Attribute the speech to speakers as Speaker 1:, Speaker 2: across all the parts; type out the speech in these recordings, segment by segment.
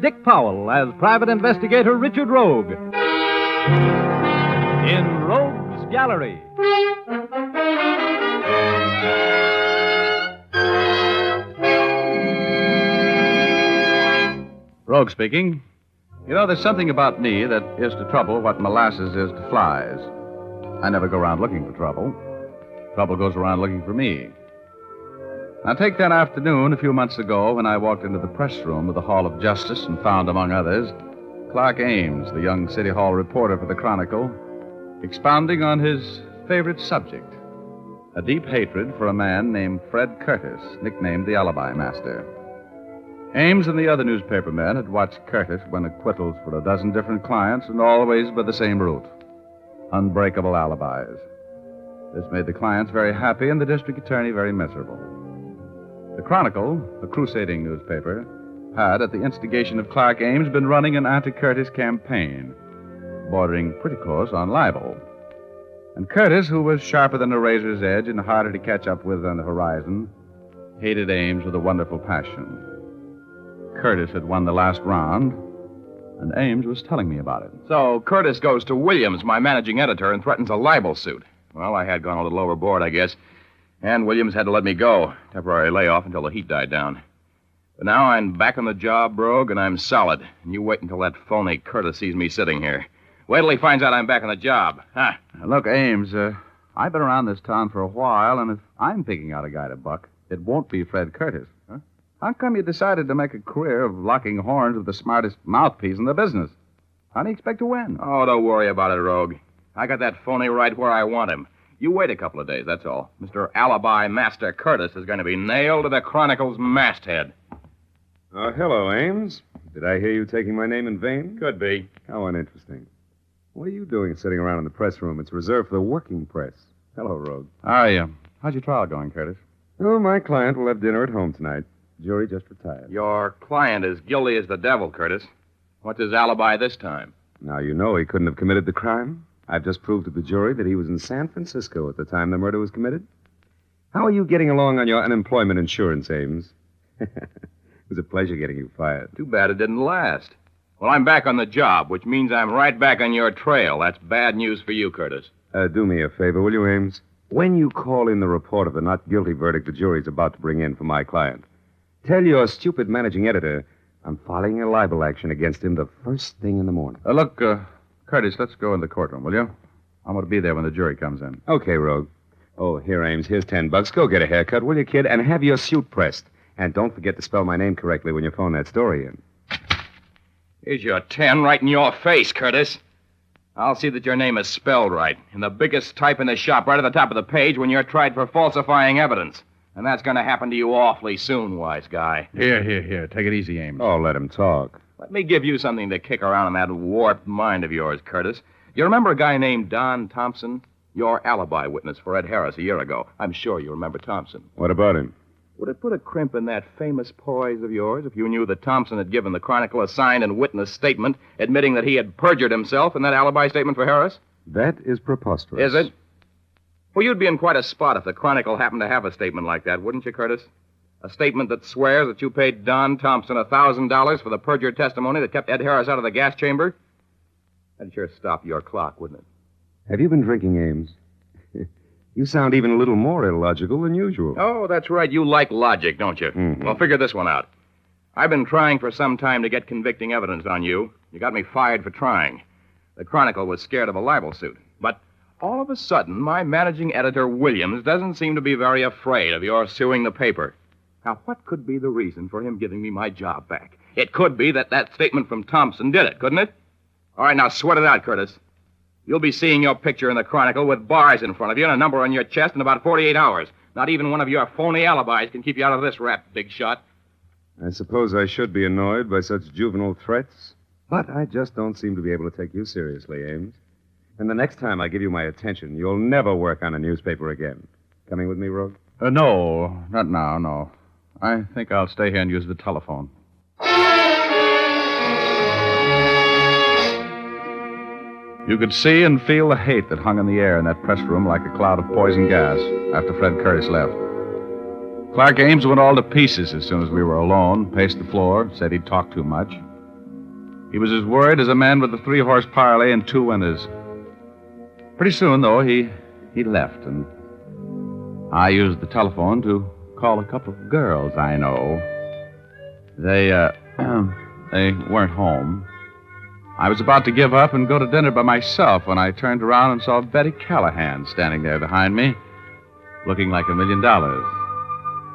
Speaker 1: Dick Powell as Private Investigator Richard Rogue. In Rogue's Gallery.
Speaker 2: Rogue speaking. You know, there's something about me that is to trouble what molasses is to flies. I never go around looking for trouble. Trouble goes around looking for me. Now, take that afternoon a few months ago when I walked into the press room of the Hall of Justice and found, among others, Clark Ames, the young City Hall reporter for the Chronicle, expounding on his favorite subject, a deep hatred for a man named Fred Curtis, nicknamed the Alibi Master. Ames and the other newspaper men had watched Curtis win acquittals for a dozen different clients, and always by the same route: unbreakable alibis. This made the clients very happy and the district attorney very miserable. The Chronicle, a crusading newspaper, had, at the instigation of Clark Ames, been running an anti-Curtis campaign, bordering pretty close on libel. And Curtis, who was sharper than a razor's edge and harder to catch up with on the horizon, hated Ames with a wonderful passion. Curtis had won the last round, and Ames was telling me about it.
Speaker 3: So Curtis goes to Williams, my managing editor, and threatens a libel suit. Well, I had gone a little overboard, I guess. And Williams had to let me go. Temporary layoff until the heat died down. But now I'm back on the job, Rogue, and I'm solid. And you wait until that phony Curtis sees me sitting here. Wait till he finds out I'm back on the job. Huh?
Speaker 2: Look, Ames, I've been around this town for a while, and if I'm picking out a guy to buck, it won't be Fred Curtis. Huh? How come you decided to make a career of locking horns with the smartest mouthpiece in the business? How do you expect to win?
Speaker 3: Oh, don't worry about it, Rogue. I got that phony right where I want him. You wait a couple of days, that's all. Mr. Alibi Master Curtis is going to be nailed to the Chronicle's masthead.
Speaker 4: Hello, Ames. Did I hear you taking my name in vain?
Speaker 3: Could be.
Speaker 4: How uninteresting. What are you doing sitting around in the press room? It's reserved for the working press. Hello, Rogue.
Speaker 2: How are you? How's your trial going, Curtis?
Speaker 4: Oh, my client will have dinner at home tonight. Jury just retired.
Speaker 3: Your client is guilty as the devil, Curtis. What's his alibi this time?
Speaker 4: Now, you know he couldn't have committed the crime. I've just proved to the jury that he was in San Francisco at the time the murder was committed. How are you getting along on your unemployment insurance, Ames? It was a pleasure getting you fired.
Speaker 3: Too bad it didn't last. Well, I'm back on the job, which means I'm right back on your trail. That's bad news for you, Curtis.
Speaker 4: Do me a favor, will you, Ames? When you call in the report of the not guilty verdict the jury's about to bring in for my client, tell your stupid managing editor I'm filing a libel action against him the first thing in the morning.
Speaker 2: Look, Curtis, let's go in the courtroom, will you? I'm going to be there when the jury comes in.
Speaker 4: Okay, Rogue. Oh, here, Ames. Here's $10. Go get a haircut, will you, kid? And have your suit pressed. And don't forget to spell my name correctly when you phone that story in.
Speaker 3: Here's your 10 right in your face, Curtis. I'll see that your name is spelled right. In the biggest type in the shop, right at the top of the page, when you're tried for falsifying evidence. And that's going to happen to you awfully soon, wise guy.
Speaker 2: Here. Take it easy, Ames.
Speaker 4: Oh, let him talk.
Speaker 3: Let me give you something to kick around in that warped mind of yours, Curtis. You remember a guy named Don Thompson? Your alibi witness for Ed Harris a year ago. I'm sure you remember Thompson.
Speaker 4: What about him?
Speaker 3: Would it put a crimp in that famous poise of yours if you knew that Thompson had given the Chronicle a signed and witnessed statement admitting that he had perjured himself in that alibi statement for Harris?
Speaker 4: That is preposterous.
Speaker 3: Is it? Well, you'd be in quite a spot if the Chronicle happened to have a statement like that, wouldn't you, Curtis? A statement that swears that you paid Don Thompson $1,000 for the perjured testimony that kept Ed Harris out of the gas chamber? That'd sure stop your clock, wouldn't it?
Speaker 4: Have you been drinking, Ames? You sound even a little more illogical than usual.
Speaker 3: Oh, that's right. You like logic, don't you?
Speaker 4: Mm-hmm.
Speaker 3: Well, figure this one out. I've been trying for some time to get convicting evidence on you. You got me fired for trying. The Chronicle was scared of a libel suit. But all of a sudden, my managing editor, Williams, doesn't seem to be very afraid of your suing the paper. Now, what could be the reason for him giving me my job back? It could be that statement from Thompson did it, couldn't it? All right, now sweat it out, Curtis. You'll be seeing your picture in the Chronicle with bars in front of you and a number on your chest in about 48 hours. Not even one of your phony alibis can keep you out of this rap, big shot.
Speaker 4: I suppose I should be annoyed by such juvenile threats, but I just don't seem to be able to take you seriously, Ames. And the next time I give you my attention, you'll never work on a newspaper again. Coming with me, Rogue?
Speaker 2: No, not now, no. I think I'll stay here and use the telephone. You could see and feel the hate that hung in the air in that press room like a cloud of poison gas after Fred Curtis left. Clark Ames went all to pieces as soon as we were alone, paced the floor, said he'd talked too much. He was as worried as a man with a 3-horse parlay and 2 winners. Pretty soon, though, he left, and I used the telephone to call a couple of girls I know. They weren't home. I was about to give up and go to dinner by myself when I turned around and saw Betty Callahan standing there behind me, looking like $1 million,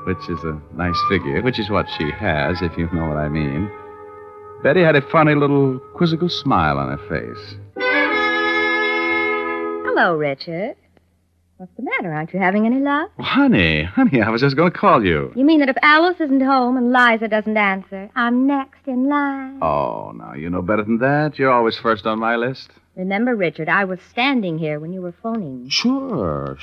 Speaker 2: which is a nice figure, which is what she has, if you know what I mean. Betty had a funny little quizzical smile on her face.
Speaker 5: Hello, Richard. What's the matter? Aren't you having any luck?
Speaker 2: Well, honey, I was just going to call you.
Speaker 5: You mean that if Alice isn't home and Liza doesn't answer, I'm next in line?
Speaker 2: Oh, now, you know better than that. You're always first on my list.
Speaker 5: Remember, Richard, I was standing here when you were phoning.
Speaker 2: Sure.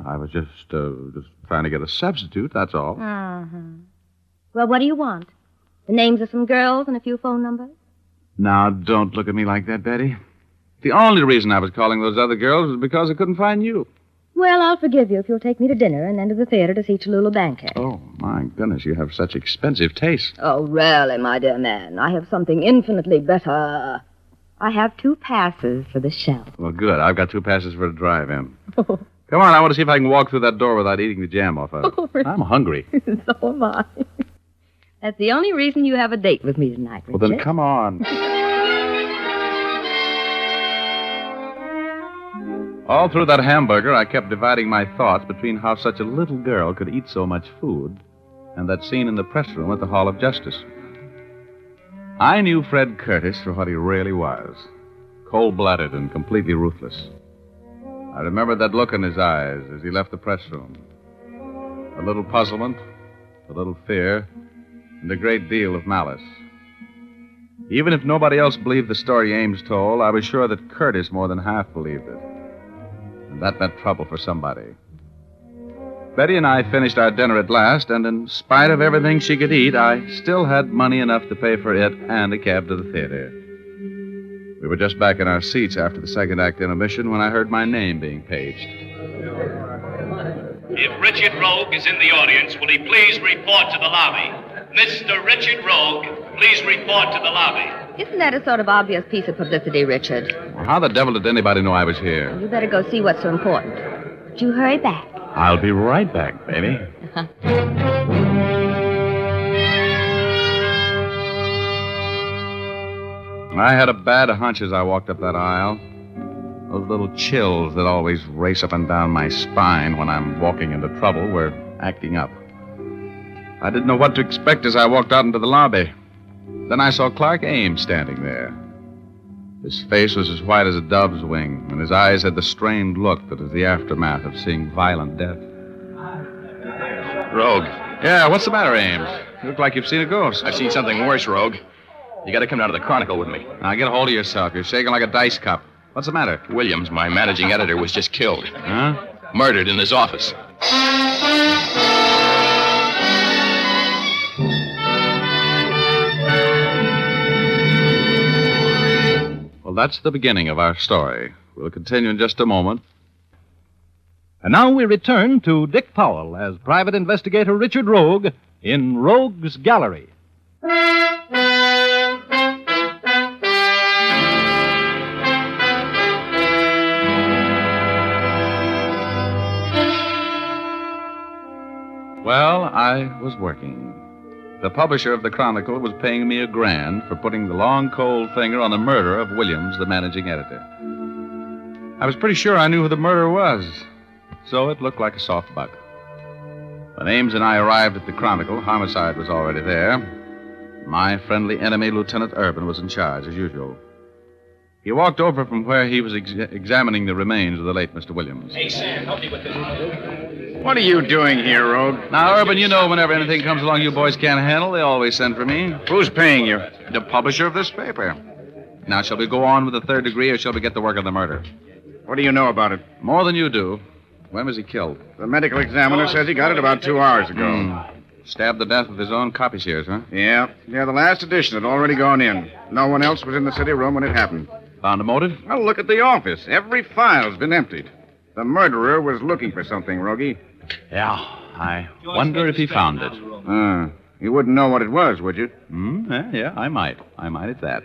Speaker 2: I was just trying to get a substitute, that's all.
Speaker 5: Uh-huh. Well, what do you want? The names of some girls and a few phone numbers?
Speaker 2: Now, don't look at me like that, Betty. The only reason I was calling those other girls was because I couldn't find you.
Speaker 5: Well, I'll forgive you if you'll take me to dinner and then to the theater to see Cholula Bankhead.
Speaker 2: Oh, my goodness, you have such expensive taste.
Speaker 5: Oh, really, my dear man. I have something infinitely better. I have 2 passes for the show.
Speaker 2: Well, good. I've got 2 passes for a drive-in. Come on, I want to see if I can walk through that door without eating the jam off of it.
Speaker 5: Oh, really?
Speaker 2: I'm hungry.
Speaker 5: So am I. That's the only reason you have a date with me tonight, Richard.
Speaker 2: Well, then come on. All through that hamburger, I kept dividing my thoughts between how such a little girl could eat so much food and that scene in the press room at the Hall of Justice. I knew Fred Curtis for what he really was, cold-blooded and completely ruthless. I remembered that look in his eyes as he left the press room. A little puzzlement, a little fear, and a great deal of malice. Even if nobody else believed the story Ames told, I was sure that Curtis more than half believed it. And that meant trouble for somebody. Betty and I finished our dinner at last, and in spite of everything she could eat, I still had money enough to pay for it and a cab to the theater. We were just back in our seats after the second act intermission when I heard my name being paged.
Speaker 6: If Richard Rogue is in the audience, will he please report to the lobby? Mr. Richard Rogue, please report to the lobby.
Speaker 5: Isn't that a sort of obvious piece of publicity, Richard?
Speaker 2: Well, how the devil did anybody know I was here?
Speaker 5: You better go see what's so important. But you hurry back.
Speaker 2: I'll be right back, baby. I had a bad hunch as I walked up that aisle. Those little chills that always race up and down my spine when I'm walking into trouble were acting up. I didn't know what to expect as I walked out into the lobby. Then I saw Clark Ames standing there. His face was as white as a dove's wing, and his eyes had the strained look that is the aftermath of seeing violent death.
Speaker 3: Rogue,
Speaker 2: Yeah, what's the matter, Ames? You look like you've seen a ghost.
Speaker 3: I've seen something worse, Rogue. You got to come down to the Chronicle with me.
Speaker 2: Now, get a hold of yourself. You're shaking like a dice cup. What's the matter?
Speaker 3: Williams, my managing editor, was just killed.
Speaker 2: Huh?
Speaker 3: Murdered in his office.
Speaker 2: Well, that's the beginning of our story. We'll continue in just a moment.
Speaker 1: And now we return to Dick Powell as private investigator Richard Rogue in Rogue's Gallery.
Speaker 2: Well, I was working. The publisher of the Chronicle was paying me $1,000 for putting the long, cold finger on the murder of Williams, the managing editor. I was pretty sure I knew who the murderer was, so it looked like a soft buck. When Ames and I arrived at the Chronicle, homicide was already there. My friendly enemy, Lieutenant Urban, was in charge, as usual. He walked over from where he was examining the remains of the late Mr. Williams.
Speaker 6: Hey, Sam, help me with this.
Speaker 7: What are you doing here, Rogue?
Speaker 2: Now, Urban, you know whenever anything comes along you boys can't handle, they always send for me.
Speaker 7: Who's paying you?
Speaker 2: The publisher of this paper. Now, shall we go on with the third degree, or shall we get to work on the murder?
Speaker 7: What do you know about it?
Speaker 2: More than you do. When was he killed?
Speaker 7: The medical examiner says he got it about 2 hours ago.
Speaker 2: Stabbed to death with his own copy shears, huh?
Speaker 7: Yeah, the last edition had already gone in. No one else was in the city room when it happened.
Speaker 2: Found a motive?
Speaker 7: Well, look at the office. Every file's been emptied. The murderer was looking for something, Rogie.
Speaker 2: Yeah. I wonder if he found it.
Speaker 7: You wouldn't know what it was, would you?
Speaker 2: Yeah, I might. I might at that.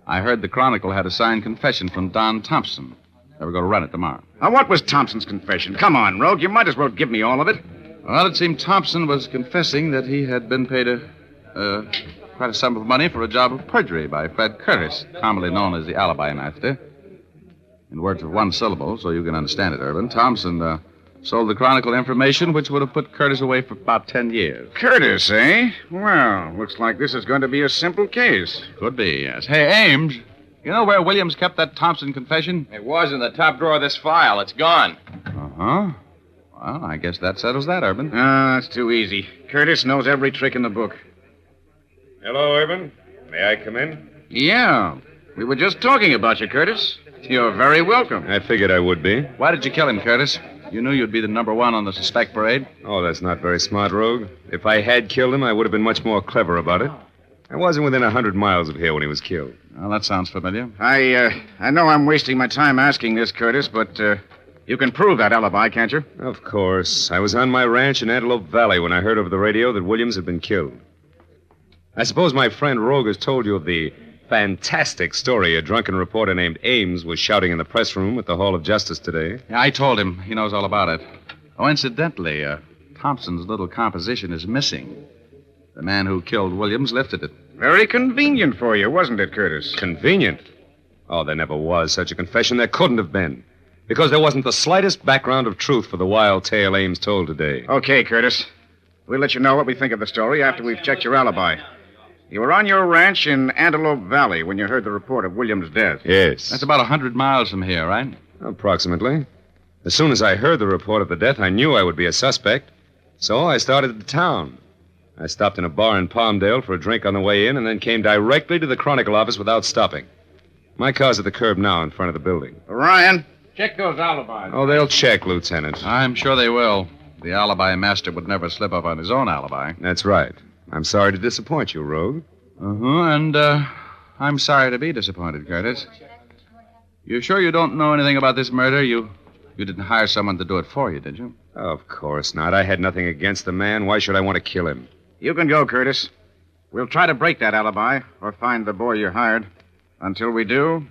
Speaker 2: I heard the Chronicle had a signed confession from Don Thompson. They were going to run it tomorrow.
Speaker 7: Now, what was Thompson's confession? Come on, Rogue. You might as well give me all of it.
Speaker 2: Well, it seemed Thompson was confessing that he had been paid quite a sum of money for a job of perjury by Fred Curtis, commonly known as the alibi master. In words of one syllable, so you can understand it, Urban, Thompson sold the Chronicle information which would have put Curtis away for about 10 years.
Speaker 7: Curtis, eh? Well, looks like this is going to be a simple case.
Speaker 2: Could be, yes. Hey, Ames, you know where Williams kept that Thompson confession?
Speaker 3: It was in the top drawer of this file. It's gone.
Speaker 2: Uh-huh. Well, I guess that settles that, Urban.
Speaker 7: That's too easy. Curtis knows every trick in the book.
Speaker 4: Hello, Urban. May I come in?
Speaker 7: Yeah. We were just talking about you, Curtis. You're very welcome.
Speaker 4: I figured I would be.
Speaker 2: Why did you kill him, Curtis? You knew you'd be the number one on the suspect parade.
Speaker 4: Oh, that's not very smart, Rogue. If I had killed him, I would have been much more clever about it. I wasn't within 100 miles of here when he was killed.
Speaker 2: Well, that sounds familiar.
Speaker 7: I know I'm wasting my time asking this, Curtis, but you can prove that alibi, can't you?
Speaker 4: Of course. I was on my ranch in Antelope Valley when I heard over the radio that Williams had been killed. I suppose my friend Rogue has told you of the fantastic story a drunken reporter named Ames was shouting in the press room at the Hall of Justice today.
Speaker 2: Yeah, I told him. He knows all about it. Oh, incidentally, Thompson's little composition is missing. The man who killed Williams lifted it.
Speaker 7: Very convenient for you, wasn't it, Curtis?
Speaker 4: Convenient? Oh, there never was such a confession. There couldn't have been. Because there wasn't the slightest background of truth for the wild tale Ames told today.
Speaker 7: Okay, Curtis. We'll let you know what we think of the story after we've checked your alibi. You were on your ranch in Antelope Valley when you heard the report of Williams' death.
Speaker 4: Yes.
Speaker 2: That's about 100 miles from here, right?
Speaker 4: Approximately. As soon as I heard the report of the death, I knew I would be a suspect. So I started to town. I stopped in a bar in Palmdale for a drink on the way in and then came directly to the Chronicle office without stopping. My car's at the curb now in front of the building.
Speaker 7: Ryan, check those alibis.
Speaker 4: Oh, they'll check, Lieutenant.
Speaker 2: I'm sure they will. The alibi master would never slip up on his own alibi.
Speaker 4: That's right. I'm sorry to disappoint you, Rogue.
Speaker 2: And I'm sorry to be disappointed, Curtis. You sure you don't know anything about this murder? You didn't hire someone to do it for you, did you?
Speaker 4: Of course not. I had nothing against the man. Why should I want to kill him?
Speaker 7: You can go, Curtis. We'll try to break that alibi or find the boy you hired. Until we do,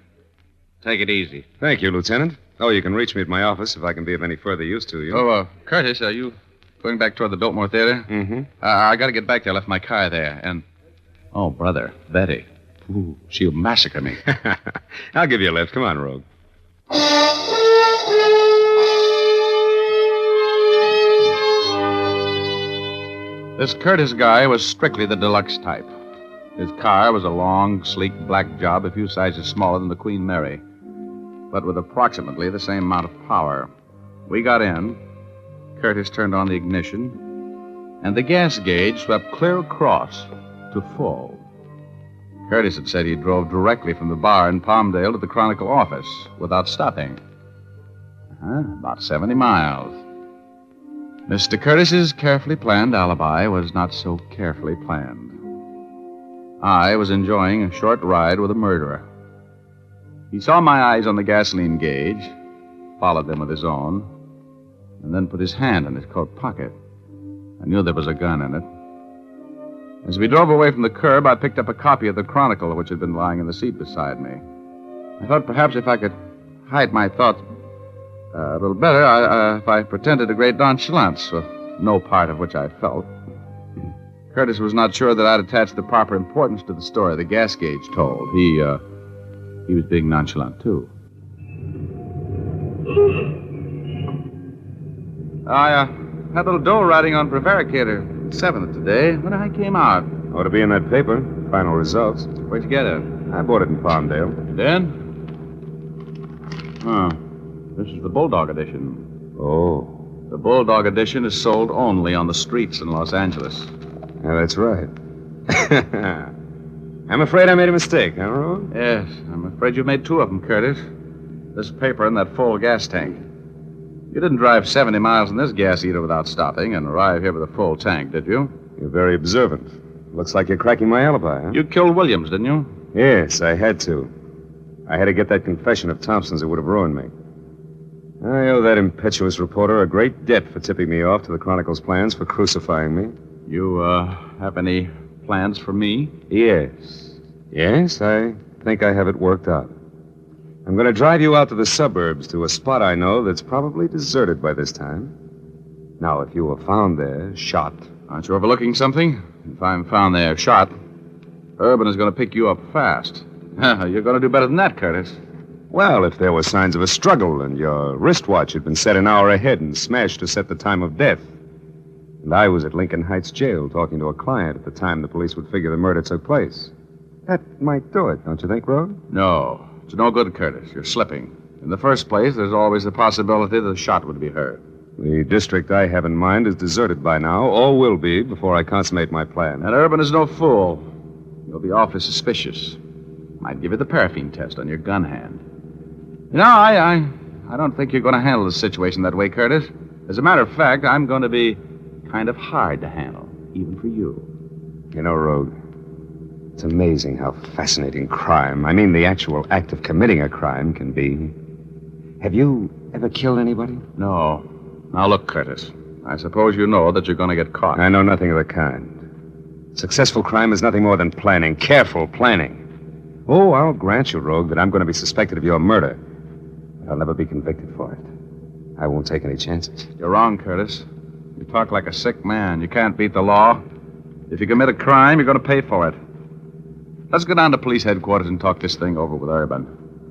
Speaker 7: take it easy.
Speaker 4: Thank you, Lieutenant. Oh, you can reach me at my office if I can be of any further use to you.
Speaker 2: Oh, Curtis, are you going back toward the Biltmore Theater?
Speaker 4: Mm-hmm.
Speaker 2: I got to get back there. I left my car there. And, oh, brother, Betty. Ooh, she'll massacre me.
Speaker 4: I'll give you a lift. Come on, Rogue.
Speaker 2: This Curtis guy was strictly the deluxe type. His car was a long, sleek black job a few sizes smaller than the Queen Mary, but with approximately the same amount of power. We got in. Curtis turned on the ignition, and the gas gauge swept clear across to full. Curtis had said he drove directly from the bar in Palmdale to the Chronicle office without stopping. About 70 miles. Mr. Curtis's carefully planned alibi was not so carefully planned. I was enjoying a short ride with a murderer. He saw my eyes on the gasoline gauge, followed them with his own, and then put his hand in his coat pocket. I knew there was a gun in it. As we drove away from the curb, I picked up a copy of the Chronicle, which had been lying in the seat beside me. I thought perhaps if I could hide my thoughts a little better, if I pretended a great nonchalance, no part of which I felt. Curtis was not sure that I'd attached the proper importance to the story the gas gauge told. He was being nonchalant, too. I had a little dough riding on prevaricator 7th today when I came out.
Speaker 4: Ought to be in that paper. Final results.
Speaker 2: Where'd you get it?
Speaker 4: I bought it in Palmdale.
Speaker 2: Then? This is the Bulldog edition.
Speaker 4: Oh.
Speaker 2: The Bulldog edition is sold only on the streets in Los Angeles.
Speaker 4: Yeah, that's right. I'm afraid I made a mistake, huh, Rogue?
Speaker 2: Yes, I'm afraid you made two of them, Curtis. This paper and that full gas tank. You didn't drive 70 miles in this gas eater without stopping and arrive here with a full tank, did you?
Speaker 4: You're very observant. Looks like you're cracking my alibi, huh?
Speaker 2: You killed Williams, didn't you?
Speaker 4: Yes, I had to. I had to get that confession of Thompson's. It would have ruined me. I owe that impetuous reporter a great debt for tipping me off to the Chronicle's plans for crucifying me.
Speaker 2: You, have any plans for me?
Speaker 4: Yes. Yes, I think I have it worked out. I'm going to drive you out to the suburbs to a spot I know that's probably deserted by this time. Now, if you were found there, shot...
Speaker 2: Aren't you overlooking something? If I'm found there shot, Urban is going to pick you up fast. You're going to do better than that, Curtis.
Speaker 4: Well, if there were signs of a struggle and your wristwatch had been set an hour ahead and smashed to set the time of death, and I was at Lincoln Heights Jail talking to a client at the time the police would figure the murder took place, that might do it, don't you think, Rogue?
Speaker 2: No, it's no good, Curtis. You're slipping. In the first place, there's always the possibility that a shot would be heard.
Speaker 4: The district I have in mind is deserted by now, or will be before I consummate my plan.
Speaker 2: And Urban is no fool. You'll be awfully suspicious. Might give you the paraffin test on your gun hand. You know, I don't think you're going to handle the situation that way, Curtis. As a matter of fact, I'm going to be kind of hard to handle, even for you.
Speaker 4: You know, Rogue, it's amazing how fascinating crime, I mean the actual act of committing a crime, can be. Have you ever killed anybody?
Speaker 2: No. Now, look, Curtis, I suppose you know that you're going to get caught.
Speaker 4: I know nothing of the kind. Successful crime is nothing more than planning, careful planning. Oh, I'll grant you, Rogue, that I'm going to be suspected of your murder. But I'll never be convicted for it. I won't take any chances.
Speaker 2: You're wrong, Curtis. You talk like a sick man. You can't beat the law. If you commit a crime, you're going to pay for it. Let's go down to police headquarters and talk this thing over with Urban.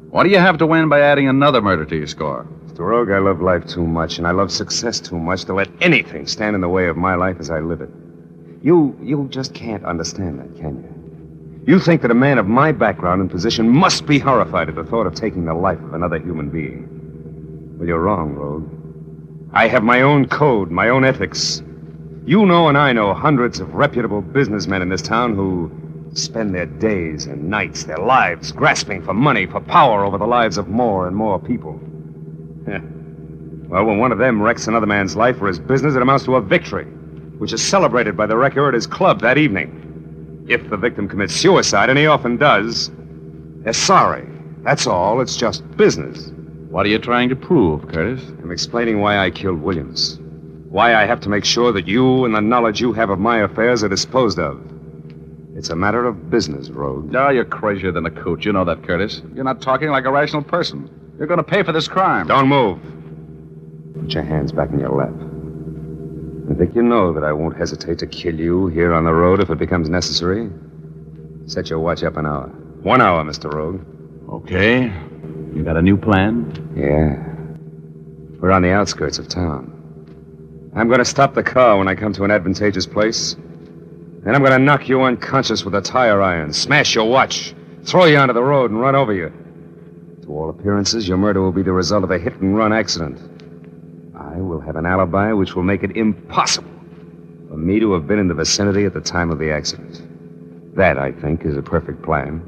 Speaker 2: What do you have to win by adding another murder to your score?
Speaker 4: Mr. Rogue, I love life too much, and I love success too much to let anything stand in the way of my life as I live it. You just can't understand that, can you? You think that a man of my background and position must be horrified at the thought of taking the life of another human being. Well, you're wrong, Rogue. I have my own code, my own ethics. You know and I know hundreds of reputable businessmen in this town who spend their days and nights, their lives, grasping for money, for power over the lives of more and more people. Well, when one of them wrecks another man's life or his business, it amounts to a victory, which is celebrated by the wrecker at his club that evening. If the victim commits suicide, and he often does, they're sorry. That's all. It's just business.
Speaker 2: What are you trying to prove, Curtis?
Speaker 4: I'm explaining why I killed Williams. Why I have to make sure that you and the knowledge you have of my affairs are disposed of. It's a matter of business, Rogue.
Speaker 2: No, you're crazier than a coot. You know that, Curtis. You're not talking like a rational person. You're going to pay for this crime.
Speaker 4: Don't move. Put your hands back in your lap. I think you know that I won't hesitate to kill you here on the road if it becomes necessary. Set your watch up an hour. 1 hour, Mr. Rogue.
Speaker 2: Okay. You got a new plan?
Speaker 4: Yeah. We're on the outskirts of town. I'm going to stop the car when I come to an advantageous place. Then I'm going to knock you unconscious with a tire iron, smash your watch, throw you onto the road and run over you. To all appearances, your murder will be the result of a hit-and-run accident. I will have an alibi which will make it impossible for me to have been in the vicinity at the time of the accident. That, I think, is a perfect plan.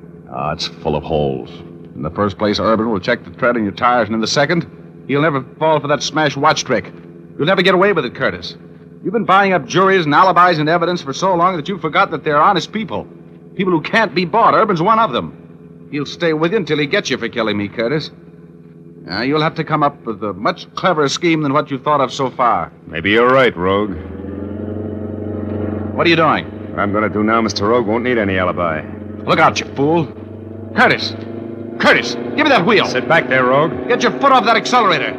Speaker 2: It's full of holes. In the first place, Urban will check the tread on your tires, and in the second, he'll never fall for that smash watch trick. You'll never get away with it, Curtis. You've been buying up juries and alibis and evidence for so long that you forgot that they're honest people. People who can't be bought. Urban's one of them. He'll stay with you until he gets you for killing me, Curtis. You'll have to come up with a much cleverer scheme than what you've thought of so far.
Speaker 4: Maybe you're right, Rogue.
Speaker 2: What are you doing?
Speaker 4: What I'm going to do now, Mr. Rogue, won't need any alibi.
Speaker 2: Look out, you fool. Curtis! Curtis, give me that wheel.
Speaker 4: Sit back there, Rogue.
Speaker 2: Get your foot off that accelerator.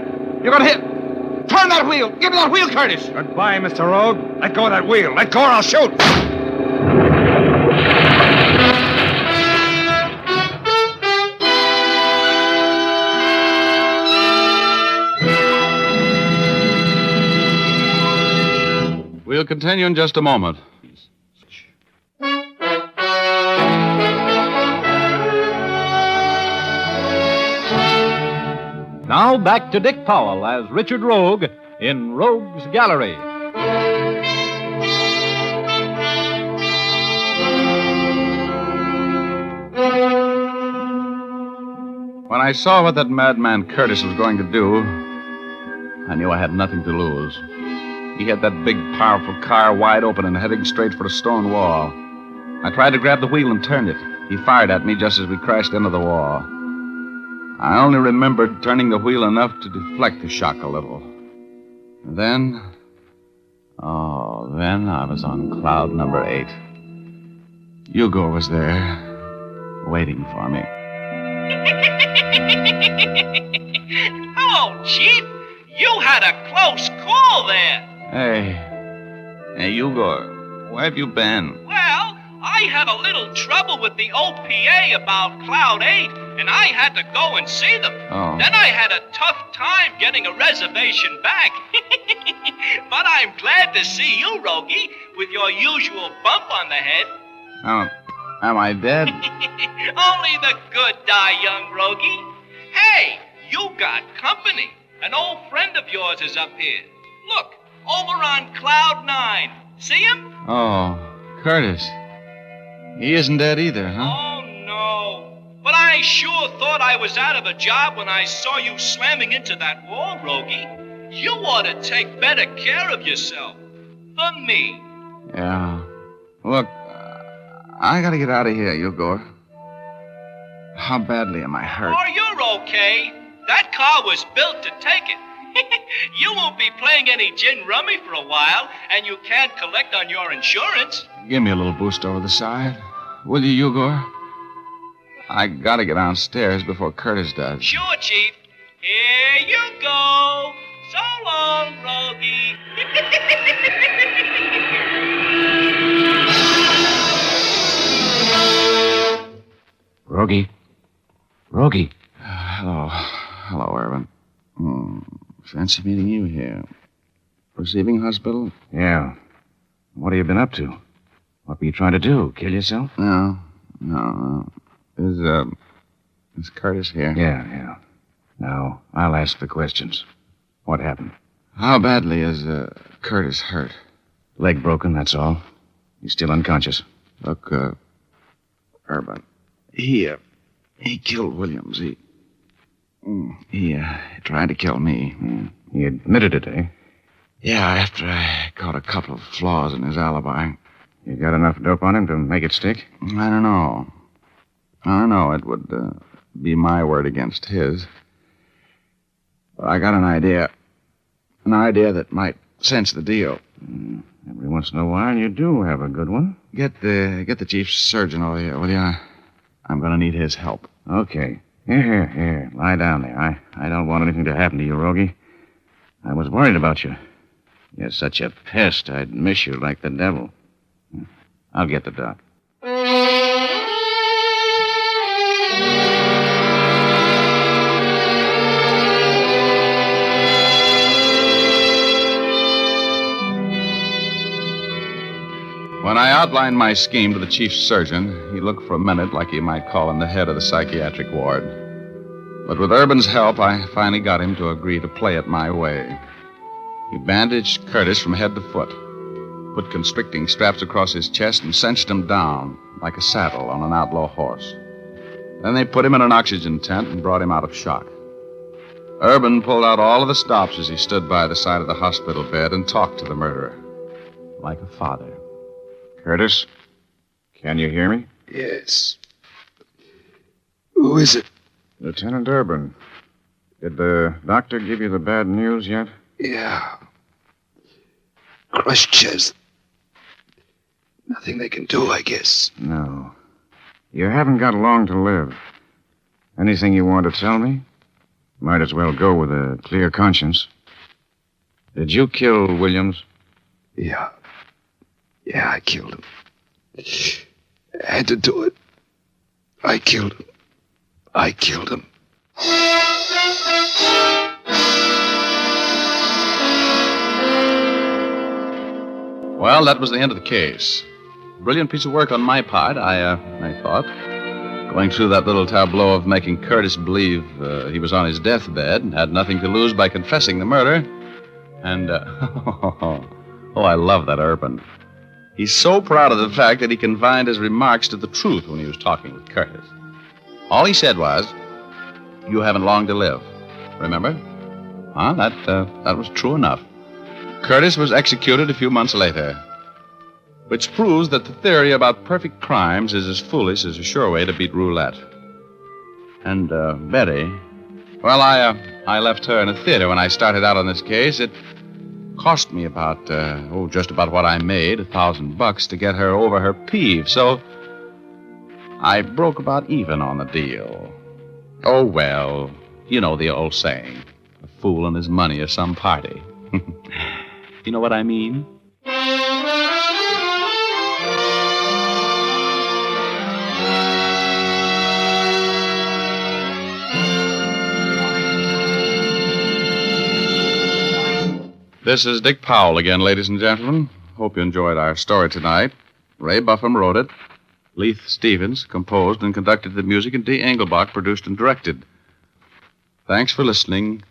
Speaker 2: You're going to hit. Turn that wheel. Give me that wheel, Curtis.
Speaker 4: Goodbye, Mr. Rogue. Let go of that wheel. Let go or I'll shoot.
Speaker 2: We'll continue in just a moment.
Speaker 1: Now back to Dick Powell as Richard Rogue in Rogue's Gallery.
Speaker 2: When I saw what that madman Curtis was going to do, I knew I had nothing to lose. He had that big, powerful car wide open and heading straight for a stone wall. I tried to grab the wheel and turn it. He fired at me just as we crashed into the wall. I only remembered turning the wheel enough to deflect the shock a little. And then I was on cloud number 8. Hugo was there, waiting for me.
Speaker 6: Hello, Chief. You had a close call there.
Speaker 2: Hey, Hugo, where have you been?
Speaker 6: Well, I had a little trouble with the OPA about Cloud 8, and I had to go and see them.
Speaker 2: Oh.
Speaker 6: Then I had a tough time getting a reservation back. But I'm glad to see you, Rogie, with your usual bump on the head.
Speaker 2: Oh, am I dead?
Speaker 6: Only the good die young, Rogie. Hey, you got company. An old friend of yours is up here. Look, over on Cloud 9. See him?
Speaker 2: Oh, Curtis. He isn't dead either, huh?
Speaker 6: Oh, no. But I sure thought I was out of a job when I saw you slamming into that wall, Rogie. You ought to take better care of yourself. For me.
Speaker 2: Yeah. Look, I gotta get out of here, Hugo. How badly am I hurt?
Speaker 6: Oh, you're okay. That car was built to take it. You won't be playing any gin rummy for a while, and you can't collect on your insurance.
Speaker 2: Give me a little boost over the side. Will you, Hugo? I gotta get downstairs before Curtis does.
Speaker 6: Sure, Chief. Here you go. So long, Rogie.
Speaker 2: Rogie. Hello, Irvin. Fancy meeting you here. Receiving hospital?
Speaker 7: Yeah. What have you been up to? What were you trying to do? Kill yourself?
Speaker 2: No. Is Curtis here?
Speaker 7: Yeah. Now, I'll ask the questions. What happened?
Speaker 2: How badly is Curtis hurt?
Speaker 7: Leg broken, that's all. He's still unconscious.
Speaker 2: Look, Urban. He killed Williams. He tried to kill me.
Speaker 7: He admitted it, eh?
Speaker 2: Yeah, after I caught a couple of flaws in his alibi.
Speaker 7: You got enough dope on him to make it stick?
Speaker 2: I don't know. It would be my word against his. But I got an idea. An idea that might cinch the deal.
Speaker 7: Every once in a while, you do have a good one.
Speaker 2: Get the chief surgeon over here, will you? I'm going to need his help.
Speaker 7: Okay. Here. Lie down there. I don't want anything to happen to you, Rogie. I was worried about you. You're such a pest, I'd miss you like the devil. I'll get the doc.
Speaker 2: When I outlined my scheme to the chief surgeon, he looked for a minute like he might call him the head of the psychiatric ward. But with Urban's help, I finally got him to agree to play it my way. He bandaged Curtis from head to foot, put constricting straps across his chest, and cinched him down like a saddle on an outlaw horse. Then they put him in an oxygen tent and brought him out of shock. Urban pulled out all of the stops as he stood by the side of the hospital bed and talked to the murderer, like a father.
Speaker 7: Curtis, can you hear me?
Speaker 8: Yes. Who is it?
Speaker 7: Lieutenant Urban. Did the doctor give you the bad news yet?
Speaker 8: Yeah. Crushed chest. Nothing they can do, I guess.
Speaker 7: No. You haven't got long to live. Anything you want to tell me? Might as well go with a clear conscience. Did you kill Williams?
Speaker 8: Yeah. Yeah, I killed him. I had to do it. I killed him.
Speaker 2: Well, that was the end of the case. Brilliant piece of work on my part, I thought. Going through that little tableau of making Curtis believe he was on his deathbed and had nothing to lose by confessing the murder. And, I love that Urban. He's so proud of the fact that he confined his remarks to the truth when he was talking with Curtis. All he said was, "You haven't long to live." Remember? Huh? That was true enough. Curtis was executed a few months later, which proves that the theory about perfect crimes is as foolish as a sure way to beat roulette. And, Betty, well, I left her in a theater when I started out on this case. It cost me about, just about what I made, $1,000 to get her over her peeve. So I broke about even on the deal. Oh, well, you know the old saying, a fool and his money are some party. You know what I mean? This is Dick Powell again, ladies and gentlemen. Hope you enjoyed our story tonight. Ray Buffum wrote it. Leith Stevens composed and conducted the music, and Dee Engelbach produced and directed. Thanks for listening.